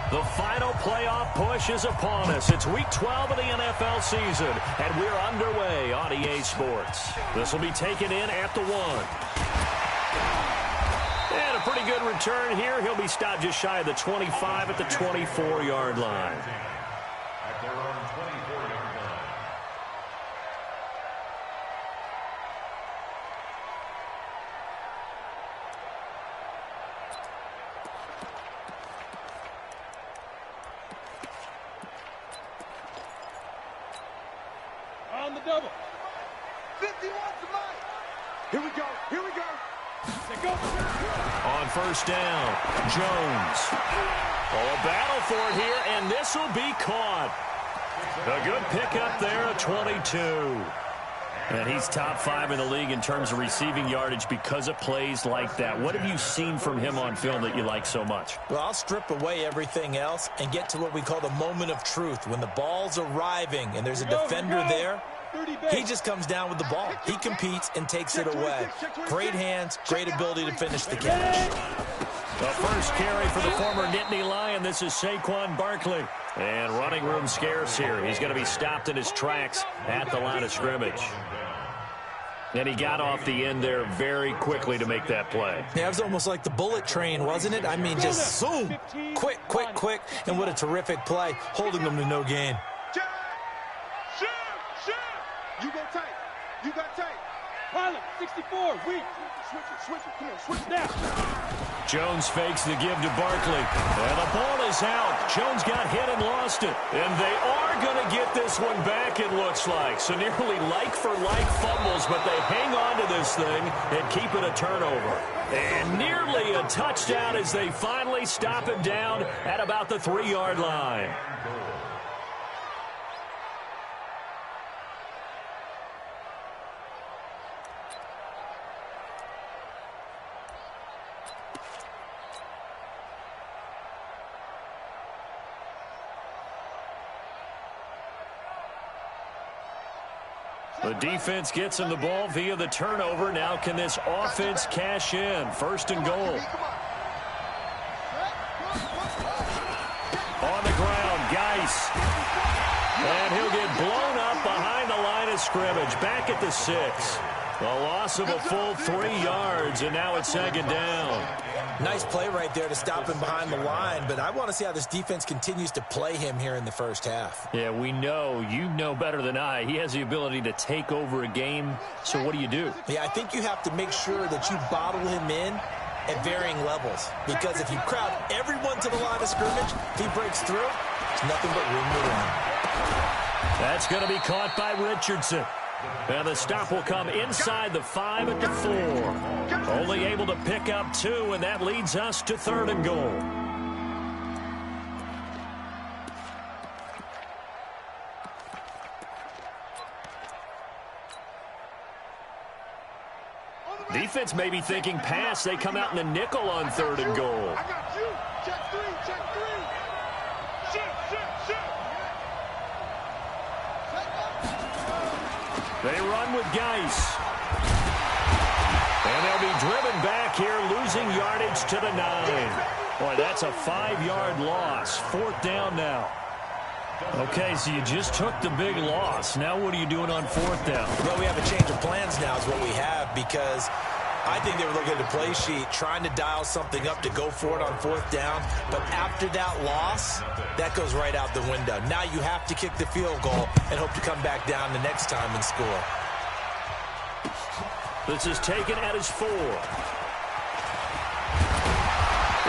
The final playoff push is upon us. It's Week 12 of the NFL season, and we're underway on EA Sports. This will be taken in at the 1. And a pretty good return here. He'll be stopped just shy of the 25 at the 24-yard line. At their own 24-yard line. On the double. 51 to mine. Here we go. Here we go. On first down, Jones. Oh, a battle for it here, and this will be caught. A good pickup there at 22. And he's top 5 in the league in terms of receiving yardage because of plays like that. What have you seen from him on film that you like so much? Well, I'll strip away everything else and get to what we call the moment of truth. When the ball's arriving and there's a defender there, he just comes down with the ball. He competes and takes it away. Great hands, great ability to finish the catch. The first carry for the former Nittany Lion. This is Saquon Barkley. And running room scarce here. He's going to be stopped in his tracks at the line of scrimmage. And he got off the end there very quickly to make that play. Yeah, it was almost like the bullet train, wasn't it? I mean, just zoom. Quick, quick, quick. And what a terrific play, holding them to no gain. You go tight. You got tight. Pilot, 64, weak. Switch it. Come on, switch now. Jones fakes the give to Barkley. And the ball is out. Jones got hit and lost it. And they are going to get this one back, it looks like. So nearly like-for-like fumbles, but they hang on to this thing and keep it a turnover. And nearly a touchdown as they finally stop him down at about the 3-yard line. The defense gets him the ball via the turnover. Now can this offense cash in? 1st and goal. On the ground, Geis. And he'll get blown up behind the line of scrimmage. Back at the 6. A loss of a full 3 yards, and now it's 2nd down. Nice play right there to stop him behind the line, but I want to see how this defense continues to play him here in the first half. Yeah, we know. You know better than I. He has the ability to take over a game, so what do you do? Yeah, I think you have to make sure that you bottle him in at varying levels, because if you crowd everyone to the line of scrimmage, if he breaks through, there's nothing but room to run. That's going to be caught by Richardson. And the stop will come inside the 5 at the 4. Only able to pick up 2, and that leads us to 3rd and goal. Defense may be thinking pass. They come out in the nickel on 3rd and goal. I got you. Check 3. Shit. They run with Geis. And they'll be driven back here, losing yardage to the 9. Boy, that's a 5-yard loss. 4th down now. Okay, so you just took the big loss. Now what are you doing on 4th down? Well, we have a change of plans now is what we have, because I think they were looking at the play sheet, trying to dial something up to go for it on 4th down. But after that loss, that goes right out the window. Now you have to kick the field goal and hope to come back down the next time and score. This is taken at his 4.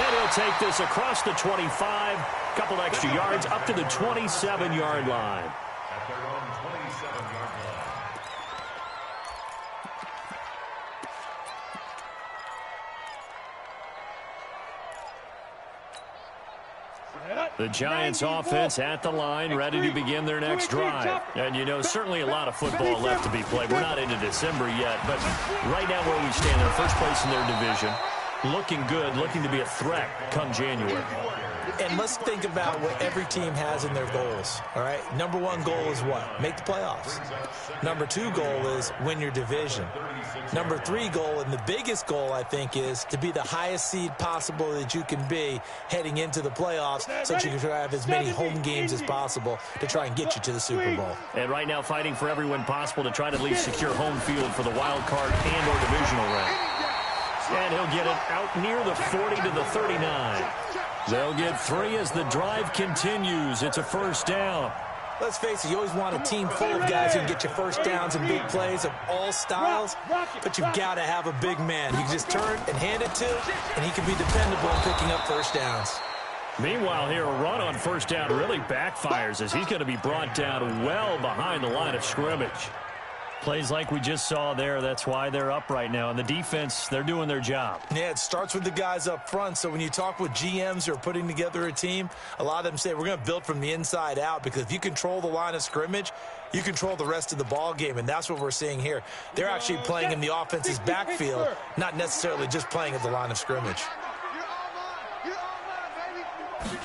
And he'll take this across the 25. Couple extra yards up to the 27-yard line. At their own 27-yard line. The Giants offense at the line, ready to begin their next drive. And, you know, certainly a lot of football left to be played. We're not into December yet, but right now where we stand, in first place in their division, looking good, looking to be a threat come January. And let's think about what every team has in their goals, all right? Number one goal is what? Make the playoffs. Number two goal is win your division. Number three goal, and the biggest goal, I think, is to be the highest seed possible that you can be heading into the playoffs so that you can have as many home games as possible to try and get you to the Super Bowl. And right now fighting for every win possible to try to at least secure home field for the wild card and or divisional round. And he'll get it out near the 40 to the 39. They'll get 3 as the drive continues. It's a first down. Let's face it, you always want a team full of guys who can get you first downs and big plays of all styles, but you've got to have a big man you can just turn and hand it to, and he can be dependable in picking up first downs. Meanwhile, here, a run on first down really backfires as he's going to be brought down well behind the line of scrimmage. Plays like we just saw there, that's why they're up right now. And the defense, they're doing their job. Yeah, it starts with the guys up front. So when you talk with GMs who are putting together a team, a lot of them say we're going to build from the inside out, because if you control the line of scrimmage, you control the rest of the ball game, and that's what we're seeing here. They're actually playing in the offense's backfield, not necessarily just playing at the line of scrimmage.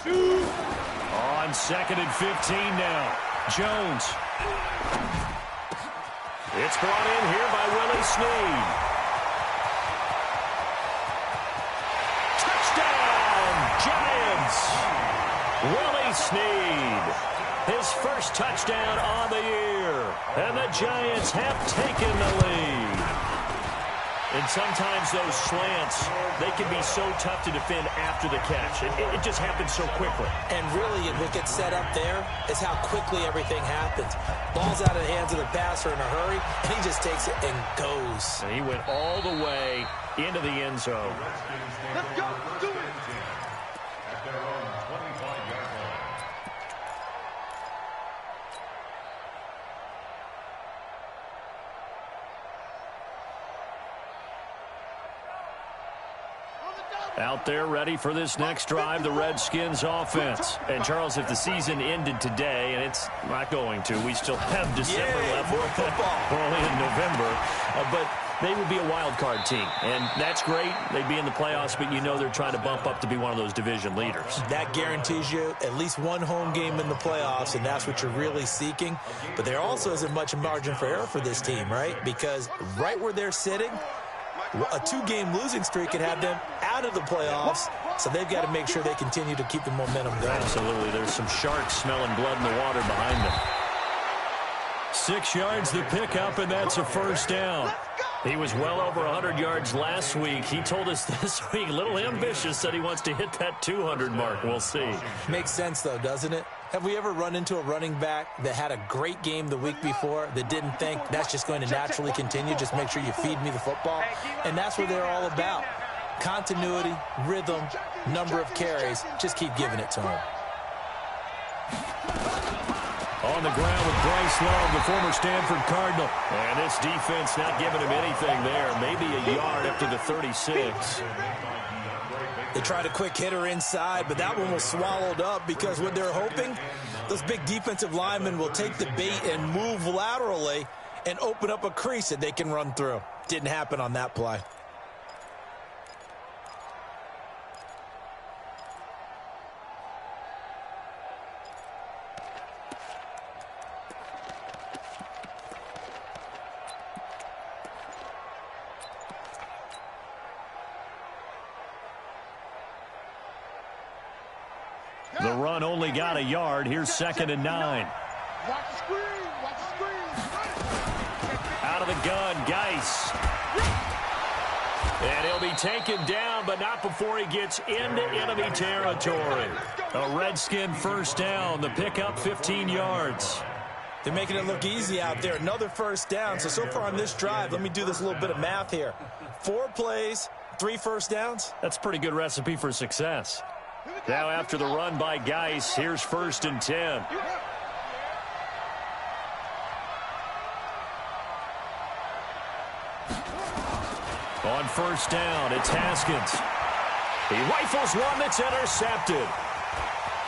On 2nd and 15 now. Jones. It's brought in here by Willie Snead. Touchdown, Giants! Willie Snead, his first touchdown on the year. And the Giants have taken the lead. And sometimes those slants, they can be so tough to defend after the catch. It just happens so quickly. And really, what gets set up there is how quickly everything happens. Ball's out of the hands of the passer in a hurry, and he just takes it and goes. And he went all the way into the end zone. Let's go. Do it. At their own 25-yard line. Out there ready for this next drive, the Redskins offense. And, Charles, if the season ended today, and it's not going to, we still have December left. More football. We're only in November. But they would be a wild card team. And that's great. They'd be in the playoffs, but you know they're trying to bump up to be one of those division leaders. That guarantees you at least one home game in the playoffs, and that's what you're really seeking. But there also isn't much margin for error for this team, right? Because right where they're sitting, a 2-game losing streak could have them out of the playoffs, so they've got to make sure they continue to keep the momentum going. Absolutely. There's some sharks smelling blood in the water behind them. 6 yards the pickup, and that's a first down. He was well over 100 yards last week. He told us this week, a little ambitious, said he wants to hit that 200 mark. We'll see. Makes sense, though, doesn't it? Have we ever run into a running back that had a great game the week before that didn't think that's just going to naturally continue? Just make sure you feed me the football. And that's what they're all about. Continuity, rhythm, number of carries. Just keep giving it to them. On the ground with Bryce Love, the former Stanford Cardinal. And this defense not giving him anything there. Maybe a yard up to the 36. They tried a quick hitter inside, but that one was swallowed up because what they're hoping, those big defensive linemen will take the bait and move laterally and open up a crease that they can run through. Didn't happen on that play. The run only got a yard. Here's 2nd and 9. Watch the screen. Watch the screen. Out of the gun, Geis. And he'll be taken down, but not before he gets into enemy territory. A Redskin first down. The pickup, 15 yards. They're making it look easy out there. Another first down. So far on this drive, let me do this little bit of math here. 4 plays, 3 first downs. That's a pretty good recipe for success. Now after the run by Geis, here's 1st and 10. On first down, it's Haskins. He rifles one that's intercepted.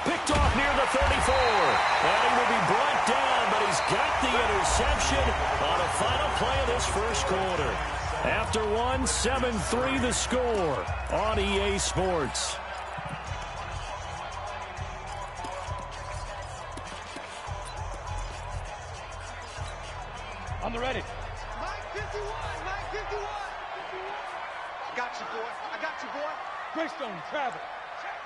Picked off near the 34. And he will be brought down, but he's got the interception on a final play of this first quarter. After one, 7-3 the score on EA Sports. the ready. Mike 51, Mike 51. I got you, boy. I got you, boy. Greystone, travel. Check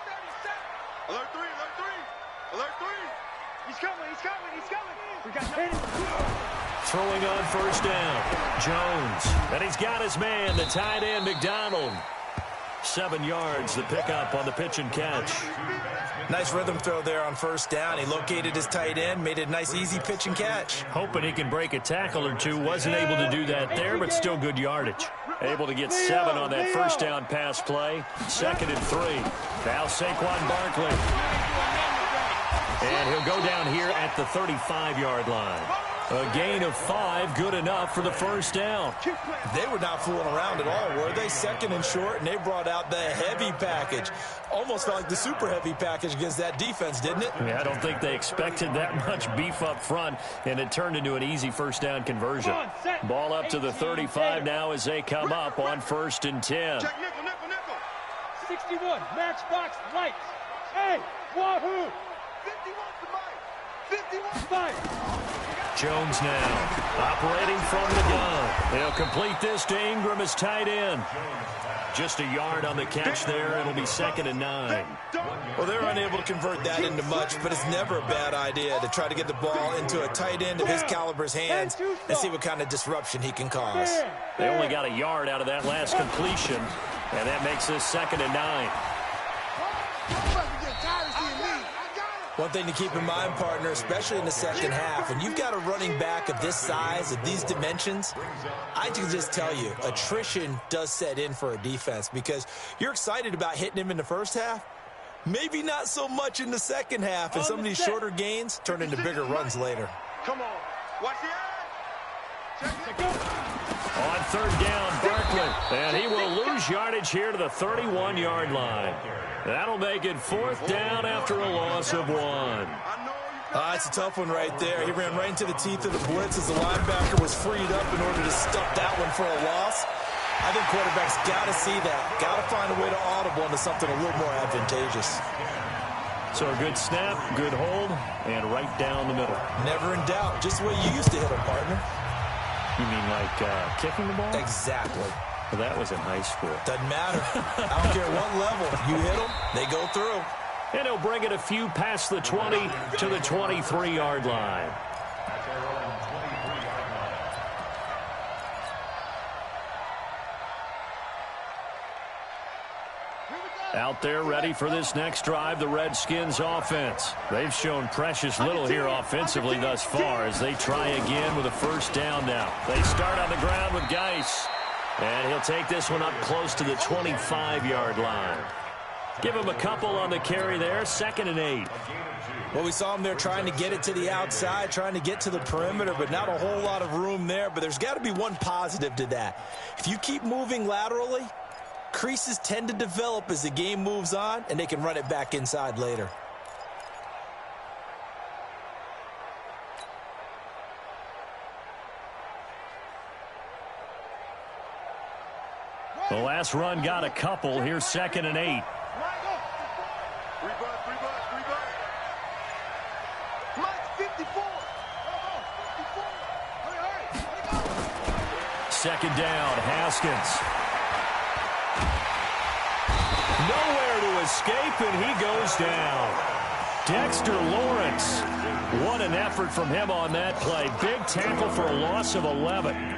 37. Alert 3, alert 3. Alert 3. He's coming, he's coming, he's coming. We got nothing. Throwing on first down, Jones. And he's got his man, the tight end, McDonald. 7 yards, the pickup on the pitch and catch. Nice rhythm throw there on first down. He located his tight end, made it a nice, easy pitch and catch. Hoping he can break a tackle or two. Wasn't able to do that there, but still good yardage. Able to get 7 on that first down pass play. 2nd and 3. Now Saquon Barkley. And he'll go down here at the 35-yard line. A gain of 5, good enough for the first down. They were not fooling around at all, were they? 2nd and short, and they brought out the heavy package. Almost felt like the super heavy package against that defense, didn't it? Yeah, I don't think they expected that much beef up front, and it turned into an easy first down conversion. Ball up to the 35 now as they come up on 1st and 10. Check nickel, nickel, nickel. 61, matchbox lights. Hey, wahoo! 51 to Mike. 51 to Fight. Jones now operating from the gun. He'll complete this to Ingram as tight end. Just a yard on the catch there. It'll be 2nd and 9. Well, they're unable to convert that into much, but it's never a bad idea to try to get the ball into a tight end of his caliber's hands and see what kind of disruption he can cause. They only got a yard out of that last completion, and that makes this 2nd and 9. One thing to keep in mind, partner, especially in the second half, when you've got a running back of this size, of these dimensions, I can just tell you, attrition does set in for a defense because you're excited about hitting him in the first half, maybe not so much in the second half, and some of these shorter gains turn into bigger runs later. Come on. Watch the eye. Check it. On 3rd down, Barkley, and he will lose yardage here to the 31-yard line. That'll make it 4th down after a loss of 1. It's a tough one right there. He ran right into the teeth of the blitz as the linebacker was freed up in order to stuff that one for a loss. I think quarterbacks got to see that. Got to find a way to audible into something a little more advantageous. So a good snap, good hold, and right down the middle. Never in doubt. Just the way you used to hit them, partner. You mean like kicking the ball? Exactly. Well, that was in high school. Doesn't matter. I don't care what level. You hit them, they go through. And he'll bring it a few past the 20 to the 23-yard line. Out there ready for this next drive, the Redskins offense. They've shown precious little here offensively thus far as they try again with a first down now. They start on the ground with Geis. And he'll take this one up close to the 25-yard line. Give him a couple on the carry there, 2nd and 8. Well, we saw him there trying to get it to the outside, trying to get to the perimeter, but not a whole lot of room there. But there's got to be one positive to that. If you keep moving laterally, creases tend to develop as the game moves on, and they can run it back inside later. The last run got a couple. Here's 2nd and 8. Mike 54. 2nd down, Haskins. Nowhere to escape, and he goes down. Dexter Lawrence. What an effort from him on that play. Big tackle for a loss of 11.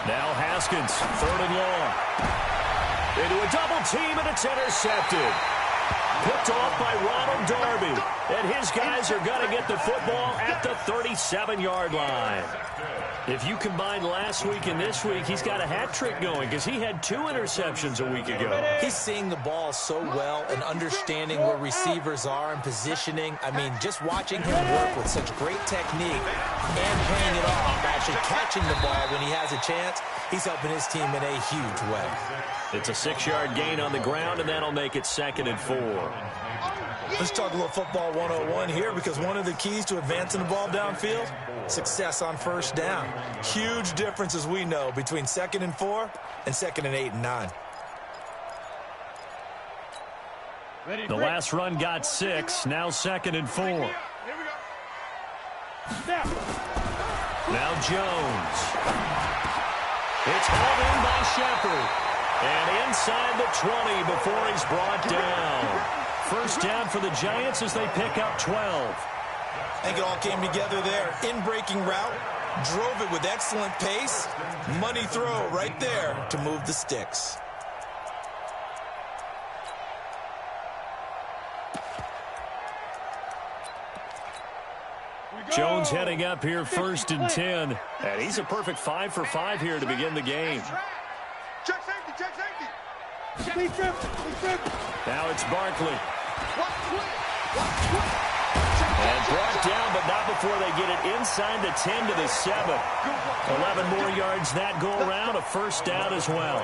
Now Haskins, 3rd and long. Into a double team, and it's intercepted. Picked off by Ronald Darby. And his guys are going to get the football at the 37-yard line. If you combine last week and this week, he's got a hat trick going because he had 2 interceptions a week ago. He's seeing the ball so well and understanding where receivers are and positioning. I mean, just watching him work with such great technique and paying it off, actually catching the ball when he has a chance, he's helping his team in a huge way. It's a 6-yard gain on the ground, and that'll make it 2nd and 4. Let's talk a little football 101 here, because one of the keys to advancing the ball downfield, success on first down. Huge difference, as we know, between 2nd and 4 and 2nd and 8 and 9. The last run got 6. Now 2nd and 4. Here we go. Now Jones. It's hauled in by Shepard. And inside the 20 before he's brought down. First down for the Giants as they pick up 12. I think it all came together there. In-breaking route, drove it with excellent pace. Money throw right there to move the sticks. Jones heading up here 1st and 10. And he's a perfect 5 for 5 here to begin the game. Check safety, check safety. Now it's Barkley. And brought down, but not before they get it inside the 10 to the 7. 11 more yards that go around, a first down as well.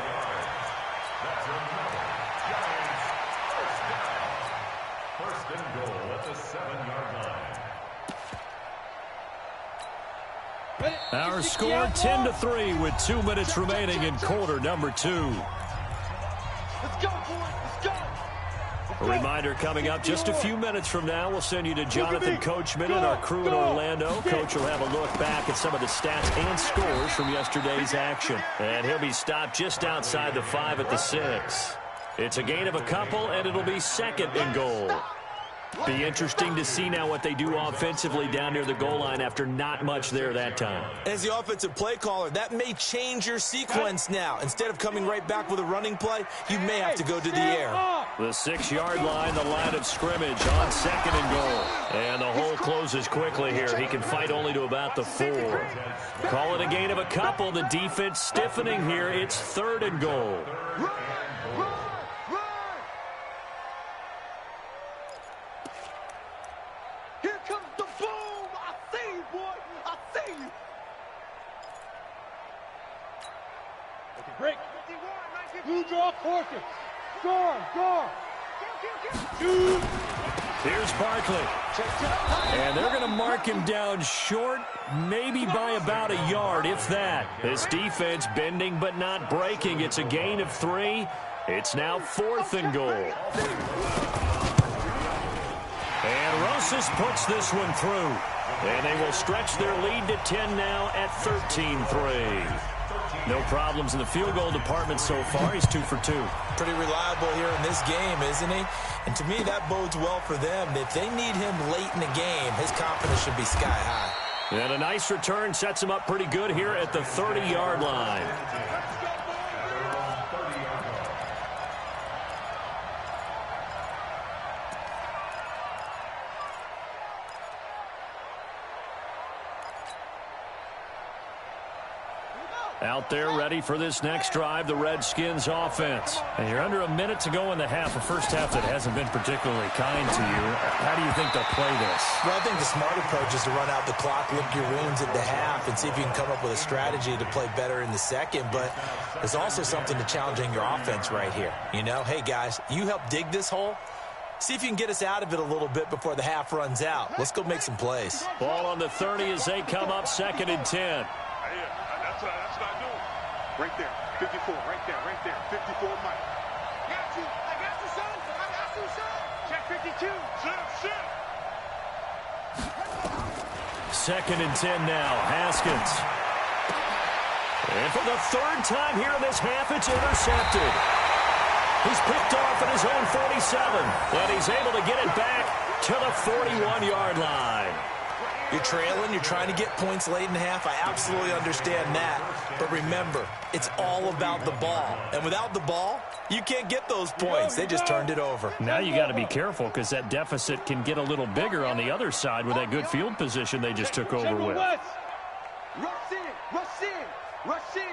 First and goal at the 7-yard line. Our score 10-3 with 2 minutes remaining in quarter number 2. Let's go, boys. Let's go. A reminder coming up just a few minutes from now. We'll send you to Jonathan Coachman and our crew in Orlando. Coach will have a look back at some of the stats and scores from yesterday's action. And he'll be stopped just outside the 5 at the 6. It's a gain of a couple, and it'll be 2nd and goal. Be interesting to see now what they do offensively down near the goal line after not much there that time. As the offensive play caller, that may change your sequence now. Instead of coming right back with a running play, you may have to go to the air. The 6-yard line, the line of scrimmage on 2nd and goal. And the hole closes quickly here. He can fight only to about the 4. Call it a gain of a couple. The defense stiffening here. It's 3rd and goal. Here comes the boom. I see you, boy. I see you. Okay, break. Blue draw, quarter. Score. Shoot. Here's Barkley. And they're going to mark him down short, maybe by about a yard, if that. This defense bending but not breaking. It's a gain of 3. It's now 4th and goal. And Rosas puts this one through. And they will stretch their lead to 10 now at 13-3. No problems in the field goal department so far. He's 2 for 2. Pretty reliable here in this game, isn't he? And to me, that bodes well for them. If they need him late in the game, his confidence should be sky high. And a nice return sets him up pretty good here at the 30-yard line. Out there ready for this next drive, the Redskins offense. And you're under a minute to go in the half, a first half that hasn't been particularly kind to you. How do you think they'll play this? Well, I think the smart approach is to run out the clock, lick your wounds at the half, and see if you can come up with a strategy to play better in the second. But there's also something to challenging your offense right here. You know, hey, guys, you help dig this hole. See if you can get us out of it a little bit before the half runs out. Let's go make some plays. Ball on the 30 as they come up 2nd and 10. That's what I do. Right there, 54, right there, 54, Mike. Got you, I got you, son. I got you, son. Check 52. Shit. 2nd and 10 now, Haskins. And for the 3rd time here in this half, it's intercepted. He's picked off at his own 47, and he's able to get it back to the 41-yard line. You're trailing, you're trying to get points late in the half. I absolutely understand that. But remember, it's all about the ball. And without the ball, you can't get those points. They just turned it over. Now you got to be careful because that deficit can get a little bigger on the other side with that good field position they just took over with. Rush in.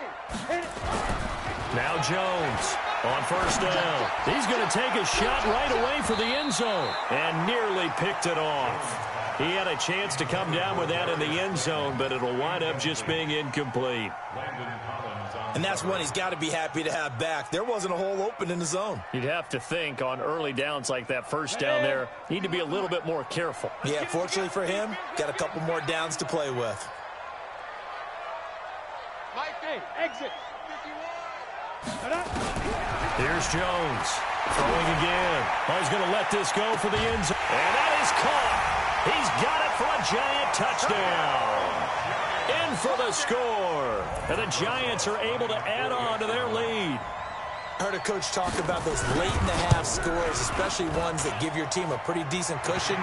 Now Jones on first down. He's going to take a shot right away for the end zone and nearly picked it off. He had a chance to come down with that in the end zone, but it'll wind up just being incomplete. Landon Collins on And that's one he's got to be happy to have back. There wasn't a hole open in the zone. You'd have to think on early downs like that first down there, need to be a little bit more careful. Yeah, fortunately for him, got a couple more downs to play with. Mike, hey, exit. Here's Jones. Throwing again. Oh, he's going to let this go for the end zone. And that is caught. He's got it for a Giant touchdown. In for the score. And the Giants are able to add on to their lead. I heard a coach talk about those late-in-the-half scores, especially ones that give your team a pretty decent cushion.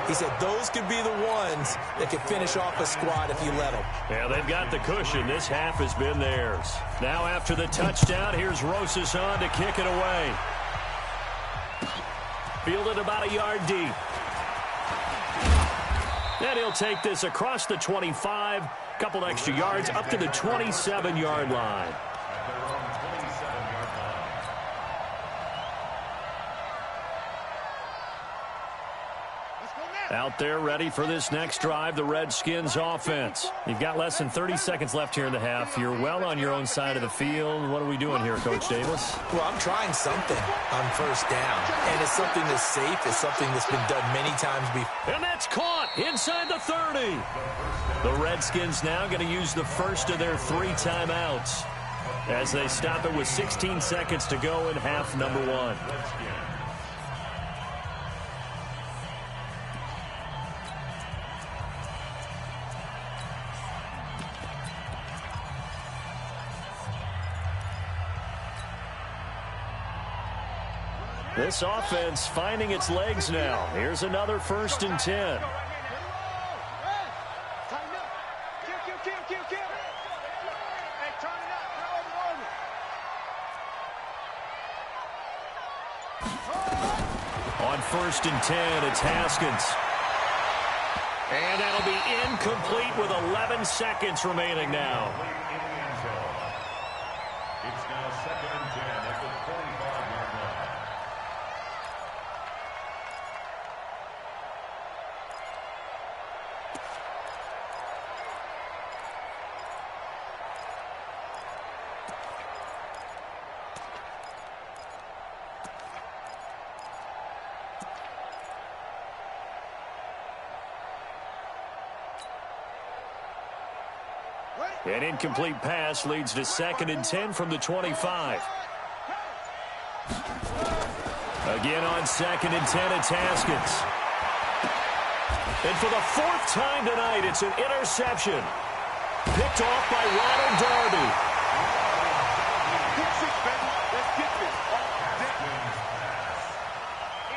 He said those could be the ones that could finish off a squad if you let them. Yeah, they've got the cushion. This half has been theirs. Now after the touchdown, here's Rosas on to kick it away. Fielded about a yard deep. And he'll take this across the 25, couple extra yards up to the 27-yard line. Out there ready for this next drive, the Redskins offense. You've got less than 30 seconds left here in the half. You're well on your own side of the field. What are we doing here, Coach Davis? Well, I'm trying something on first down, and it's something that's safe. It's something that's been done many times before. And that's caught inside the 30. The Redskins now going to use the first of their 3 timeouts as they stop it with 16 seconds to go in half number 1. This offense finding its legs now. Here's another 1st and 10. On 1st and 10, it's Haskins. And that'll be incomplete with 11 seconds remaining now. It's now 2nd and 10 at the 45-yard line. An incomplete pass leads to 2nd and 10 from the 25. Again on 2nd and 10, it's Haskins. And for the 4th time tonight, it's an interception. Picked off by Ronald Darby. Let's get this.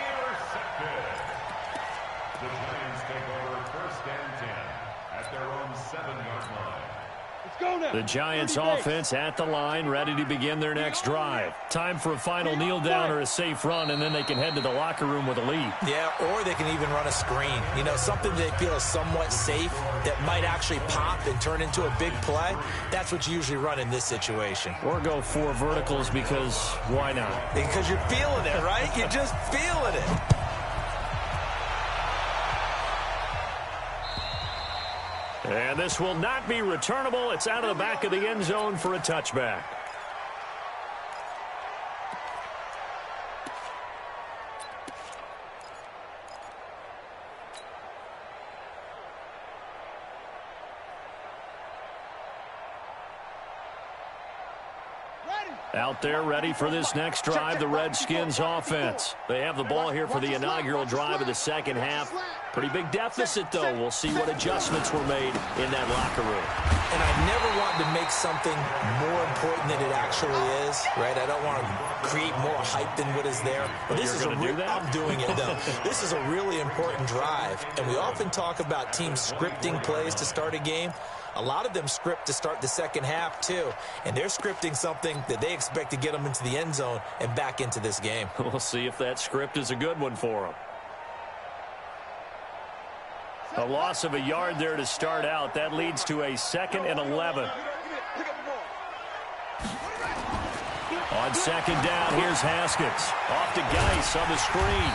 Intercepted. The Giants take over 1st and 10 at their own 7-yard line. The Giants offense at the line, ready to begin their next drive. Time for a final kneel down or a safe run, and then they can head to the locker room with a lead. Yeah, or they can even run a screen. You know, something they feel is somewhat safe that might actually pop and turn into a big play. That's what you usually run in this situation. Or go 4 verticals because why not? Because you're feeling it, right? You're just feeling it. And this will not be returnable. It's out of the back of the end zone for a touchback. Out there ready for this next drive, the Redskins offense. They have the ball here for the inaugural drive of the second half. Pretty big deficit, though. We'll see what adjustments were made in that locker room. And I never want to make something more important than it actually is, right? I don't want to create more hype than what is there. But this is I'm doing it, though. This is a really important drive. And we often talk about teams scripting plays to start a game. A lot of them script to start the second half, too. And they're scripting something that they expect to get them into the end zone and back into this game. We'll see if that script is a good one for them. A loss of a yard there to start out. That leads to a 2nd and 11. On 2nd down, here's Haskins. Off to Geis on the screen.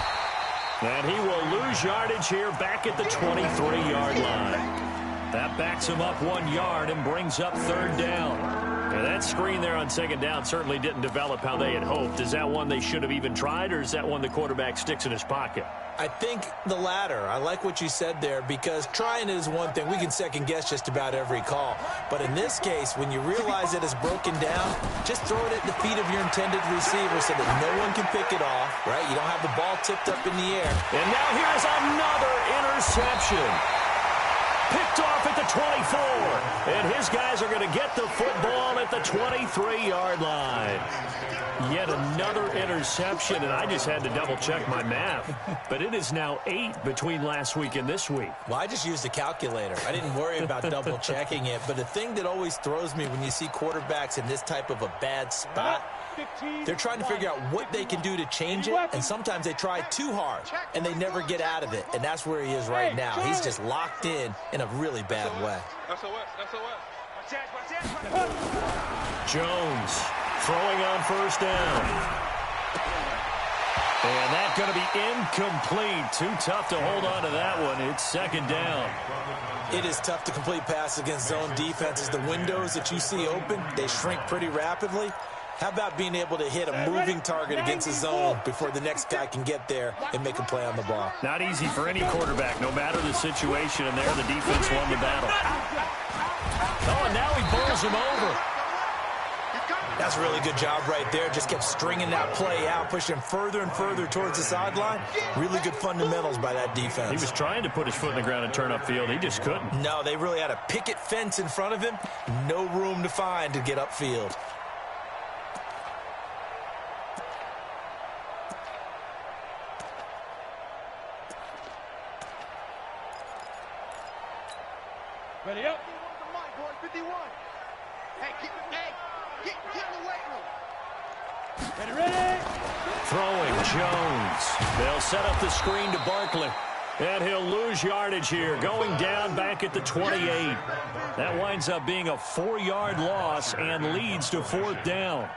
And he will lose yardage here back at the 23-yard line. That backs him up 1 yard and brings up 3rd down. And that screen there on second down certainly didn't develop how they had hoped. Is that one they should have even tried, or is that one the quarterback sticks in his pocket? I think the latter. I like what you said there, because trying it is one thing. We can second-guess just about every call. But in this case, when you realize it is broken down, just throw it at the feet of your intended receiver so that no one can pick it off, right? You don't have the ball tipped up in the air. And now here's another interception. Picked off at the 24. And his guys are going to get the football at the 23-yard line. Yet another interception, and I just had to double-check my math. But it is now 8 between last week and this week. Well, I just used a calculator. I didn't worry about double-checking it. But the thing that always throws me when you see quarterbacks in this type of a bad spot, they're trying to figure out what they can do to change it, and sometimes they try too hard, and they never get out of it. And that's where he is right now. He's just locked in a really bad way. Jones throwing on first down. And that's going to be incomplete. Too tough to hold on to that one. It's second down. It is tough to complete passes against zone defenses. The windows that you see open, they shrink pretty rapidly. How about being able to hit a moving target against a zone before the next guy can get there and make a play on the ball? Not easy for any quarterback, no matter the situation, and there the defense won the battle. Oh, and now he bowls him over. That's a really good job right there. Just kept stringing that play out, pushing him further and further towards the sideline. Really good fundamentals by that defense. He was trying to put his foot in the ground and turn upfield. He just couldn't. No, they really had a picket fence in front of him. No room to find to get upfield. Ready up. 51. Hey, get in the weight room. Ready. Throwing Jones. They'll set up the screen to Barkley. And he'll lose yardage here, going down back at the 28. That winds up being a 4-yard loss and leads to fourth down.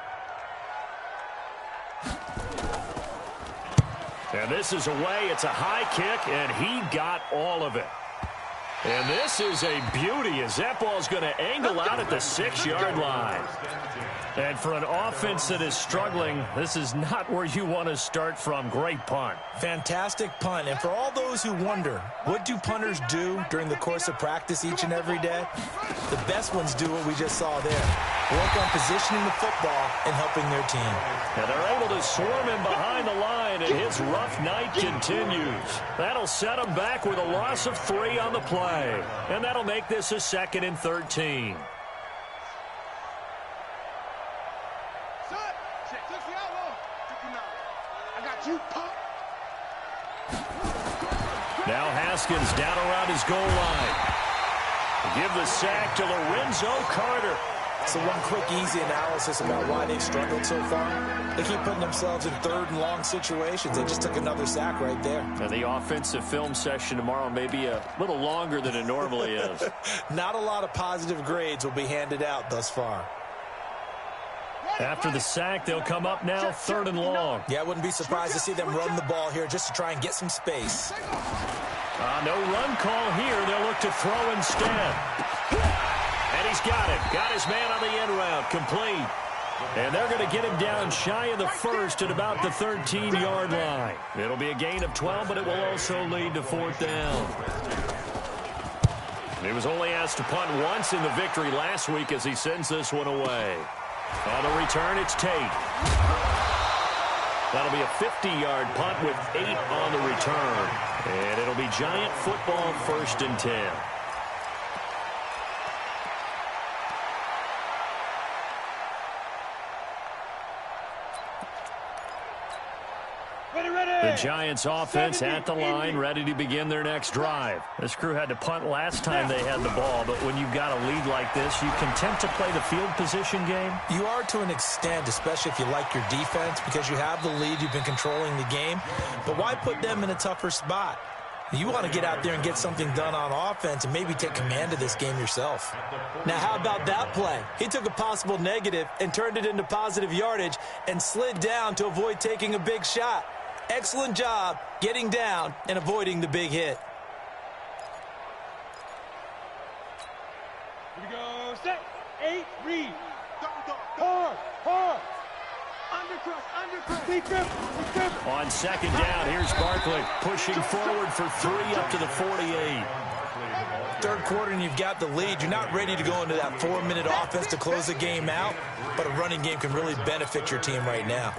And this is away. It's a high kick, and he got all of it. And this is a beauty as that ball's going to angle out at the 6-yard line. And for an offense that is struggling, this is not where you want to start from. Great punt. Fantastic punt. And for all those who wonder, what do punters do during the course of practice each and every day? The best ones do what we just saw there. Work on positioning the football and helping their team. And they're able to swarm him behind the line, and his rough night continues. That'll set him back with a loss of 3 on the play. And that'll make this a 2nd and 13. Now Haskins down around his goal line. Give the sack to Lorenzo Carter. So one quick, easy analysis about why they've struggled so far. They keep putting themselves in 3rd and long situations. They just took another sack right there. And the offensive film session tomorrow may be a little longer than it normally is. Not a lot of positive grades will be handed out thus far. After the sack, they'll come up now 3rd and long. Yeah, I wouldn't be surprised to see them run the ball here just to try and get some space. No run call here. They'll look to throw instead. And he's got it. Got his man on the end route. Complete. And they're going to get him down shy of the 1st at about the 13-yard line. It'll be a gain of 12, but it will also lead to 4th down. He was only asked to punt once in the victory last week as he sends this one away. On the return, it's Tate. That'll be a 50-yard punt with 8 on the return. And it'll be Giant football 1st and 10. The Giants offense at the line, ready to begin their next drive. This crew had to punt last time they had the ball, but when you've got a lead like this, you content to play the field position game? You are to an extent, especially if you like your defense, because you have the lead, you've been controlling the game. But why put them in a tougher spot? You want to get out there and get something done on offense and maybe take command of this game yourself. Now, how about that play? He took a possible negative and turned it into positive yardage and slid down to avoid taking a big shot. Excellent job getting down and avoiding the big hit. Here we go. Set. 8, read. On second down, here's Barkley pushing forward for 3 up to the 48. Third quarter and you've got the lead. You're not ready to go into that 4-minute offense to close the game out, but a running game can really benefit your team right now.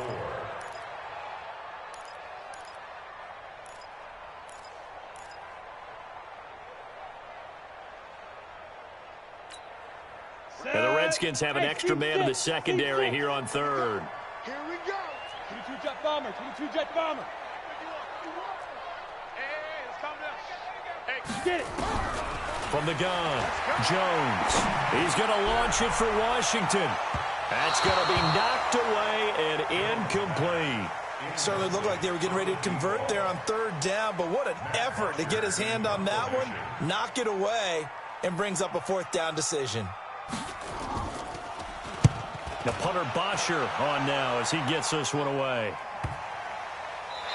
And the Redskins have an extra man in the secondary here on third. Here we go. 22 jet bomber, 22 jet bomber. Hey, let's calm down. Hey, Get it. From the gun, Jones. He's going to launch it for Washington. That's going to be knocked away and incomplete. Certainly looked like they were getting ready to convert there on third down, but what an effort to get his hand on that one, knock it away, and brings up a 4th down decision. The punter Bosher on now as he gets this one away.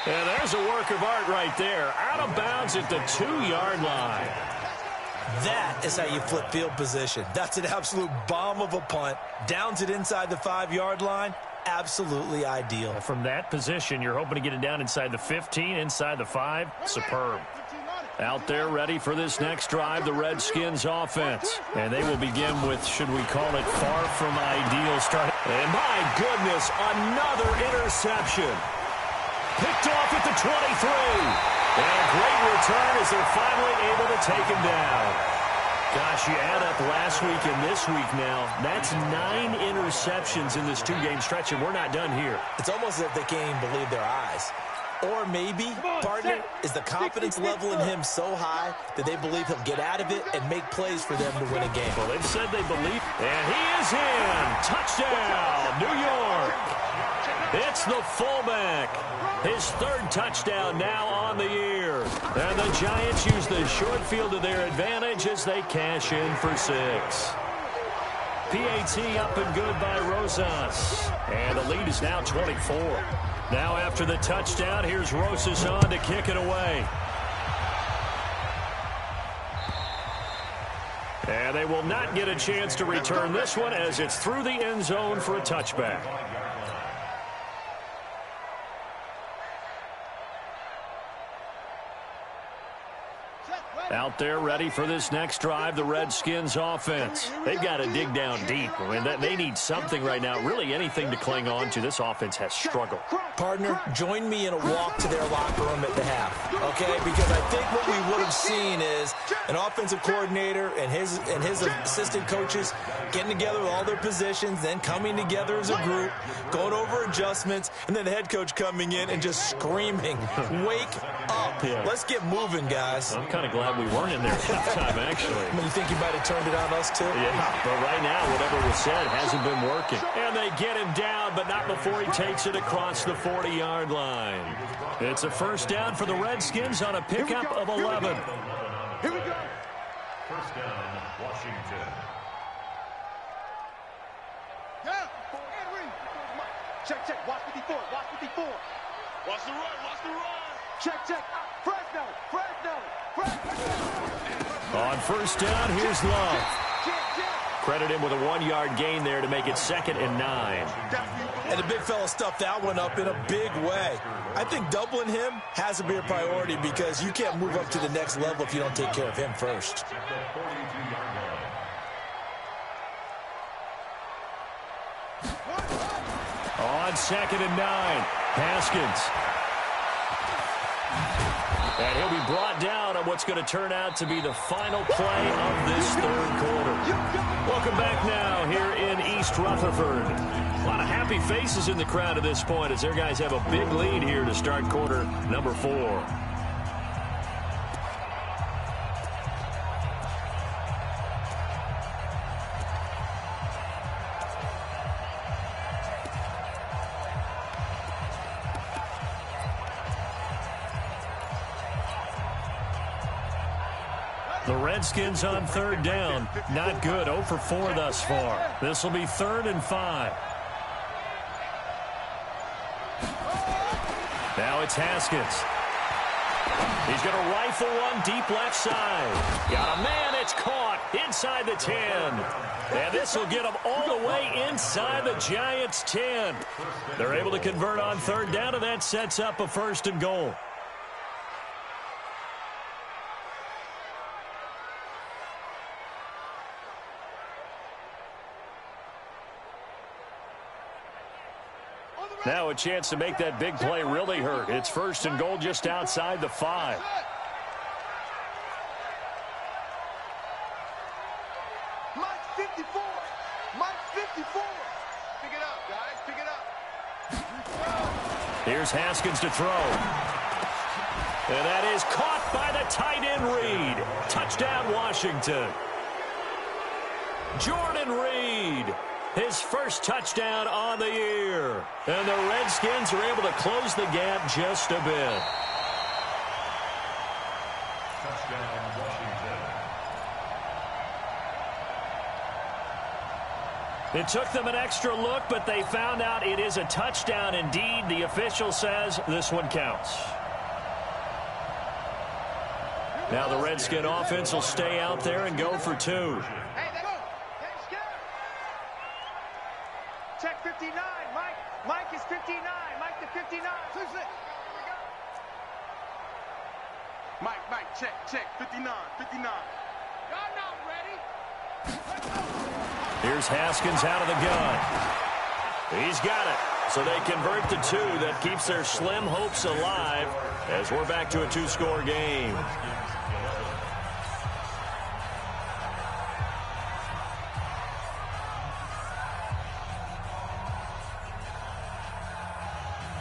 And there's a work of art right there. Out of bounds at the 2-yard line. That is how you flip field position. That's an absolute bomb of a punt. Downs it inside the 5-yard line. Absolutely ideal. From that position, you're hoping to get it down inside the 15, inside the 5. Superb. Out there ready for this next drive, the Redskins offense. And they will begin with, should we call it, far from ideal start. And my goodness, another interception. Picked off at the 23. And a great return as they're finally able to take him down. Gosh, you add up last week and this week now, that's 9 interceptions in this 2-game stretch, and we're not done here. It's almost as if they can't even believe their eyes. Or maybe, partner, is the confidence level in him so high that they believe he'll get out of it and make plays for them to win a game. Well, they've said they believe, and he is in. Touchdown, New York. It's the fullback. His 3rd touchdown now on the year. And the Giants use the short field to their advantage as they cash in for 6. PAT up and good by Rosas. And the lead is now 24. Now after the touchdown, here's Rosas on to kick it away. And they will not get a chance to return this one as it's through the end zone for a touchback. Out there ready for this next drive, the Redskins offense. They've got to dig down deep. I mean, they need something right now, really anything to cling on to. This offense has struggled. Partner, join me in a walk to their locker room at the half, okay? Because I think what we would have seen is an offensive coordinator and his assistant coaches getting together with all their positions, then coming together as a group, going over adjustments, and then the head coach coming in and just screaming, wake up. Yeah. Let's get moving, guys. I'm kind of glad we weren't in there at halftime, actually. I mean, you think you might have turned it on us, too? Yeah, but right now, whatever was said hasn't been working. And they get him down, but not before he takes it across the 40-yard line. It's a 1st down for the Redskins on a pickup of 11. Here we go. 1st down, Washington. Yeah. Check. Watch 54. Watch 54. watch the run, watch the run. Check. Fresno. On 1st down, here's Love. Credit him with a 1-yard gain there to make it 2nd and 9. And the big fella stuffed that one up in a big way. I think doubling him has to be a priority because you can't move up to the next level if you don't take care of him first. On 2nd and 9, Haskins. And he'll be brought down on what's going to turn out to be the final play of this 3rd quarter. Welcome back now here in East Rutherford. A lot of happy faces in the crowd at this point as their guys have a big lead here to start quarter number 4. The Redskins on 3rd down. Not good. 0 for 4 thus far. This will be 3rd and 5. Now it's Haskins. He's going to rifle one deep left side. Got a man. It's caught inside the 10. And this will get them all the way inside the Giants' 10. They're able to convert on third down, and that sets up a 1st and goal. Now a chance to make that big play really hurt. It's 1st and goal just outside the 5. Mike 54. Mike 54. Pick it up, guys. Pick it up. Here's Haskins to throw. And that is caught by the tight end Reed. Touchdown, Washington. Jordan Reed. His first touchdown on the year. And the Redskins are able to close the gap just a bit. Touchdown, Washington. It took them an extra look, but they found out it is a touchdown indeed. The official says this one counts. Now the Redskin offense will stay out there and go for 2. Check 59. Mike is 59. Mike to 59. Mike, check. 59. Y'all not ready? Here's Haskins out of the gun. He's got it. So they convert the 2. That keeps their slim hopes alive as we're back to a 2-score game.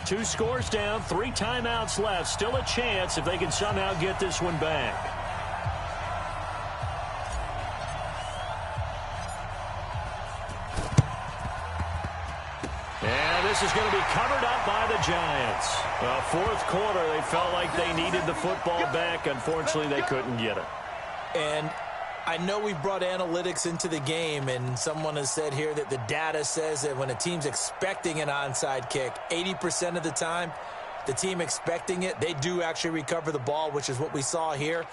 Two scores down, 3 timeouts left. Still a chance if they can somehow get this one back. And this is going to be covered up by the Giants. Well, 4th quarter, they felt like they needed the football back. Unfortunately, they couldn't get it. And I know we brought analytics into the game, and someone has said here that the data says that when a team's expecting an onside kick, 80% of the time, the team expecting it, they do actually recover the ball, which is what we saw here.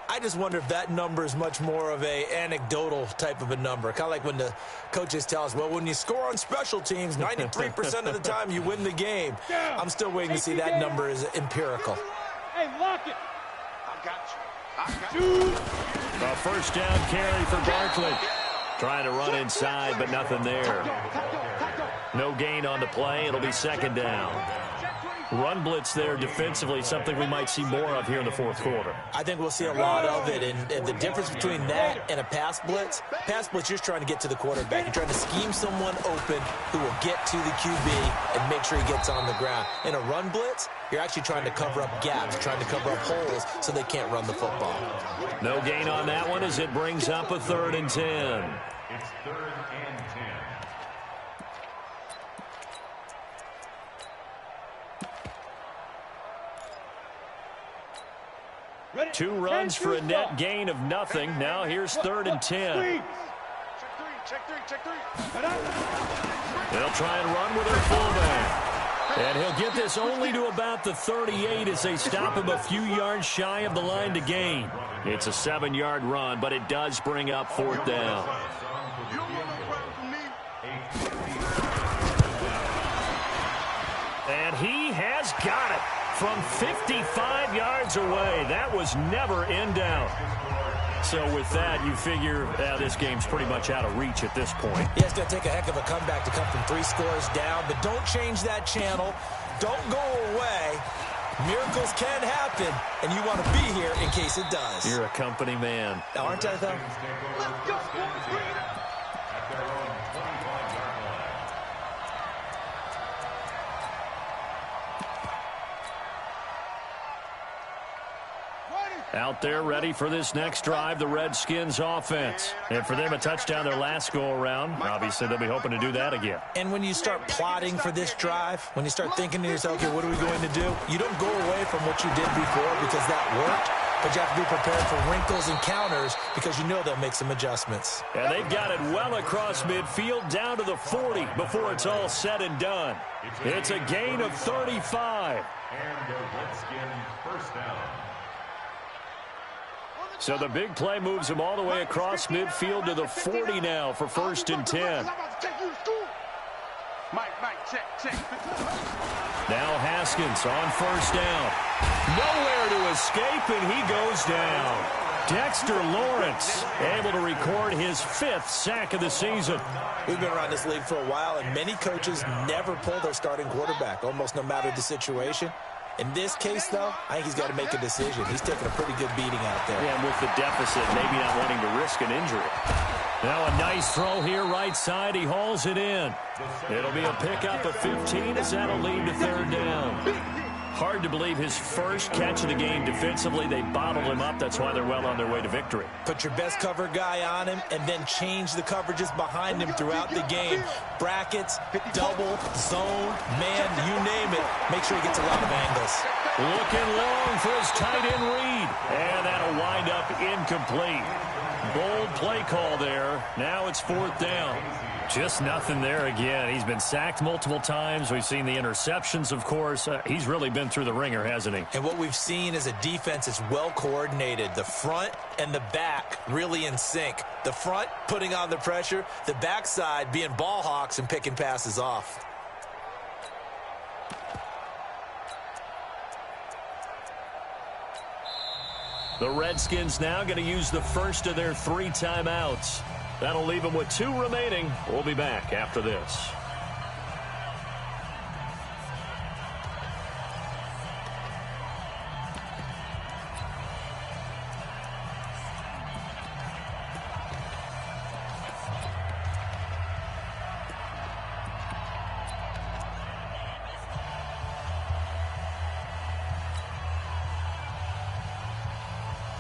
I just wonder if that number is much more of a anecdotal type of a number. Kind of like when the coaches tell us, well, when you score on special teams, 93% of the time you win the game. I'm still waiting to see that number is empirical. Hey, lock it. I got you. A 1st down carry for Barkley. Trying to run inside, but nothing there. No gain on the play. It'll be 2nd down. Run blitz there defensively, something we might see more of here in the 4th quarter. I think we'll see a lot of it, and the difference between that and a pass blitz, you're trying to get to the quarterback. You're trying to scheme someone open who will get to the QB and make sure he gets on the ground. In a run blitz, you're actually trying to cover up gaps, trying to cover up holes so they can't run the football. No gain on that one as it brings up a 3rd and 10. It's 3rd and 10. Ready? 2 runs for a net gain of nothing. Now here's 3rd and 10. Check three. They'll try and run with their fullback. And he'll get this only to about the 38 as they stop him a few yards shy of the line to gain. It's a 7-yard run, but it does bring up 4th down. And he has got it from 55 yards away. That was never in doubt. So with that, you figure this game's pretty much out of reach at this point. Yeah, it's going to take a heck of a comeback to come from 3 scores down, but don't change that channel. Don't go away. Miracles can happen, and you want to be here in case it does. You're a company man. Aren't I, though? Let's go, boys. Bring it up. At their own 25-yard line. Out there ready for this next drive, the Redskins offense. And for them, a touchdown their last go-around. Obviously, they'll be hoping to do that again. And when you start plotting for this drive, when you start thinking to yourself, okay, what are we going to do? You don't go away from what you did before because that worked. but you have to be prepared for wrinkles and counters because you know they'll make some adjustments. And they've got it well across midfield down to the 40 before it's all said and done. It's a gain of 35. And the Redskins first down. So the big play moves him all the way across midfield to the 40 now for 1st and 10. Mike, check. Now Haskins on 1st down. Nowhere to escape, and he goes down. Dexter Lawrence able to record his 5th sack of the season. We've been around this league for a while, and many coaches never pull their starting quarterback, almost no matter the situation. In this case, though, I think he's got to make a decision. He's taking a pretty good beating out there. Yeah, and with the deficit, maybe not wanting to risk an injury. Now a nice throw here, right side. He hauls it in. It'll be a pickup of 15 as that'll lead to 3rd down. Hard to believe his first catch of the game defensively. They bottled him up. That's why they're well on their way to victory. Put your best cover guy on him and then change the coverages behind him throughout the game. Brackets, double, zone, man, you name it. Make sure he gets a lot of angles. Looking long for his tight end read. And that'll wind up incomplete. Bold play call there. Now it's 4th down. Just nothing there again. He's been sacked multiple times. We've seen the interceptions, of course. He's really been through the ringer, hasn't he? And what we've seen is a defense that's well coordinated. The front and the back really in sync. The front putting on the pressure. The backside being ball hawks and picking passes off. The Redskins now going to use the first of their 3 timeouts. That'll leave them with 2 remaining. We'll be back after this.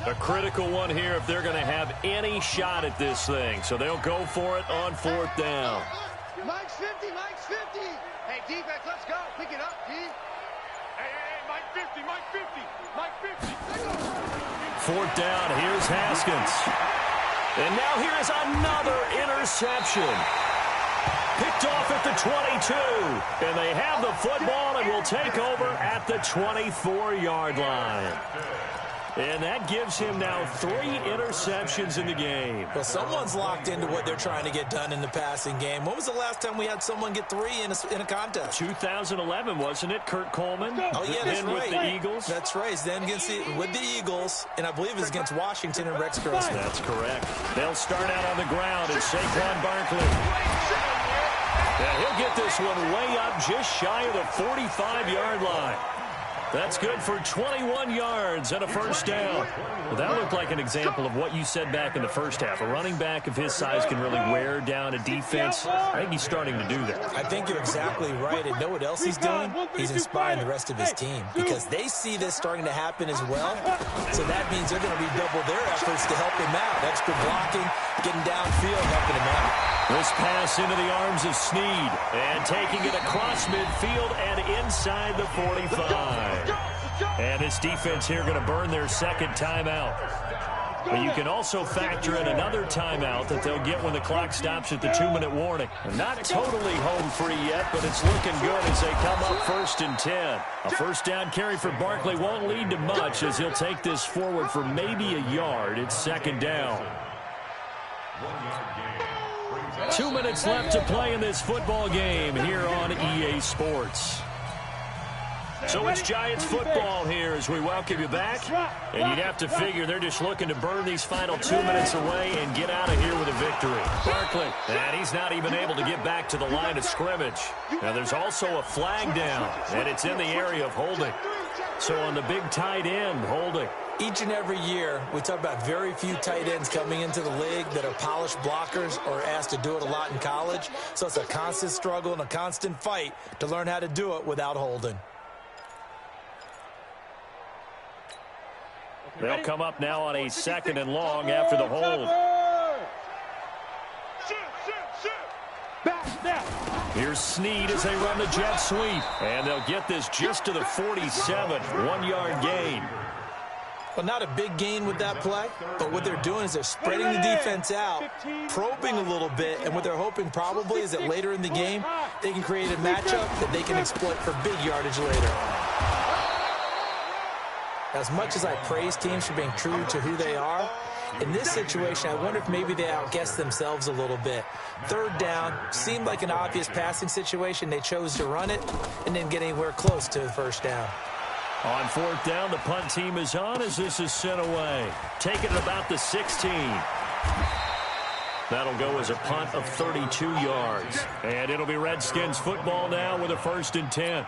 A critical one here if they're going to have any shot at this thing. So they'll go for it on 4th down. Mike's 50, Mike's 50. Hey, defense, let's go. Pick it up, D. Hey, Mike 50, Mike 50, Mike 50. 4th down, here's Haskins. And now here's another interception. Picked off at the 22. And they have the football and will take over at the 24-yard line. And that gives him now 3 interceptions in the game. Well, someone's locked into what they're trying to get done in the passing game. When was the last time we had someone get 3 in a contest? 2011, wasn't it, Kurt Coleman? Oh, yeah, that's then right. with the Eagles? That's right. Then with the Eagles, and I believe it's against Washington and Rex Grossman. That's correct. They'll start out on the ground as Saquon Barkley. And he'll get this one way up just shy of the 45-yard line. That's good for 21 yards and a 1st down. Well, that looked like an example of what you said back in the first half. A running back of his size can really wear down a defense. I think he's starting to do that. I think you're exactly right. And know what else he's doing? He's inspiring the rest of his team because they see this starting to happen as well. So that means they're going to redouble their efforts to help him out. Extra blocking, getting downfield, helping him out. This pass into the arms of Snead. And taking it across midfield and inside the 45. And this defense here going to burn their 2nd timeout. But you can also factor in another timeout that they'll get when the clock stops at the 2-minute warning. Not totally home free yet, but it's looking good as they come up 1st and 10. A 1st down carry for Barkley won't lead to much as he'll take this forward for maybe a yard. It's 2nd down. 2 minutes left to play in this football game here on EA Sports. So it's Giants football here as we welcome you back. And you'd have to figure they're just looking to burn these final 2 minutes away and get out of here with a victory. Barkley, and he's not even able to get back to the line of scrimmage. Now there's also a flag down, and it's in the area of holding. So on the big tight end, holding. Each and every year, we talk about very few tight ends coming into the league that are polished blockers or asked to do it a lot in college. So it's a constant struggle and a constant fight to learn how to do it without holding. They'll come up now on a 2nd and long after the hold. Here's Snead as they run the jet sweep. And they'll get this just to the 47. 1-yard gain. Well, not a big gain with that play, but what they're doing is they're spreading the defense out, probing a little bit, and what they're hoping probably is that later in the game, they can create a matchup that they can exploit for big yardage later. As much as I praise teams for being true to who they are, in this situation, I wonder if maybe they outguessed themselves a little bit. Third down seemed like an obvious passing situation. They chose to run it and didn't get anywhere close to the first down. On fourth down, the punt team is on as this is sent away. Taking it about the 16. That'll go as a punt of 32 yards. And it'll be Redskins football now with a 1st and 10.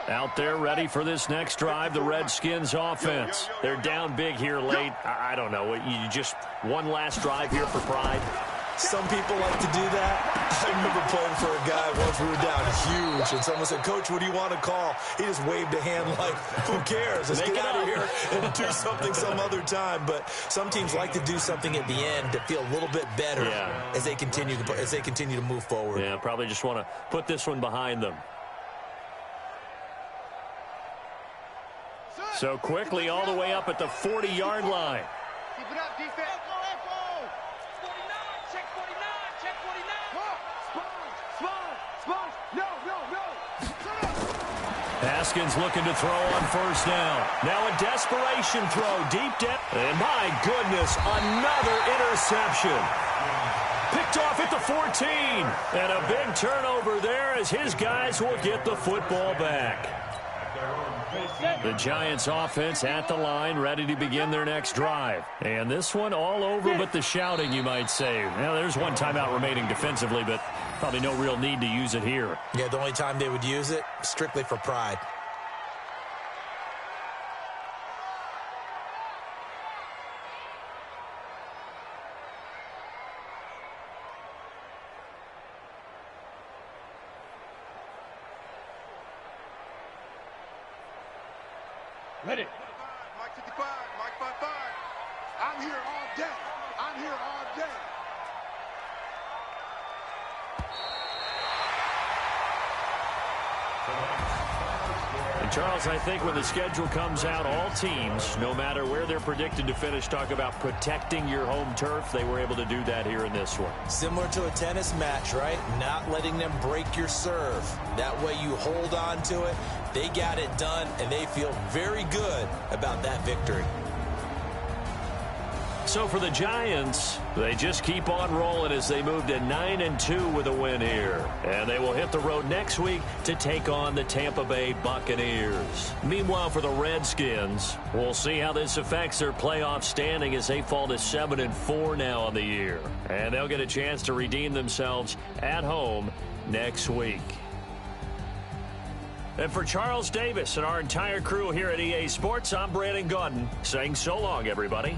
Out there ready for this next drive, the Redskins offense. They're down big here late. I don't know. You just one last drive here for pride. Some people like to do that. I remember playing for a guy once. We were down huge, and someone said, "Coach, what do you want to call?" He just waved a hand like, "Who cares? Let's get out of here and do something some other time." But some teams like to do something at the end to feel a little bit better as they continue to move forward. Yeah, probably just want to put this one behind them. So quickly all the way up at the 40-yard line. Keep it up, defense. Echo. 49, check 49, check 49. Sponge. No. Haskins looking to throw on first down. Now a desperation throw, deep down. And my goodness, another interception. Picked off at the 14. And a big turnover there as his guys will get the football back. The Giants offense at the line, ready to begin their next drive. And this one all over but the shouting, you might say. Now, there's one timeout remaining defensively, but probably no real need to use it here. Yeah, the only time they would use it, strictly for pride. Ready. Mike 55, Mike 55. I'm here all day. And Charles, I think when the schedule comes out, all teams, no matter where they're predicted to finish, talk about protecting your home turf. They were able to do that here in this one. Similar to a tennis match, right? Not letting them break your serve. That way you hold on to it. They got it done, and they feel very good about that victory. So for the Giants, they just keep on rolling as they move to 9-2 with a win here. And they will hit the road next week to take on the Tampa Bay Buccaneers. Meanwhile, for the Redskins, we'll see how this affects their playoff standing as they fall to 7-4 now on the year. And they'll get a chance to redeem themselves at home next week. And for Charles Davis and our entire crew here at EA Sports, I'm Brandon Gaudin saying so long, everybody.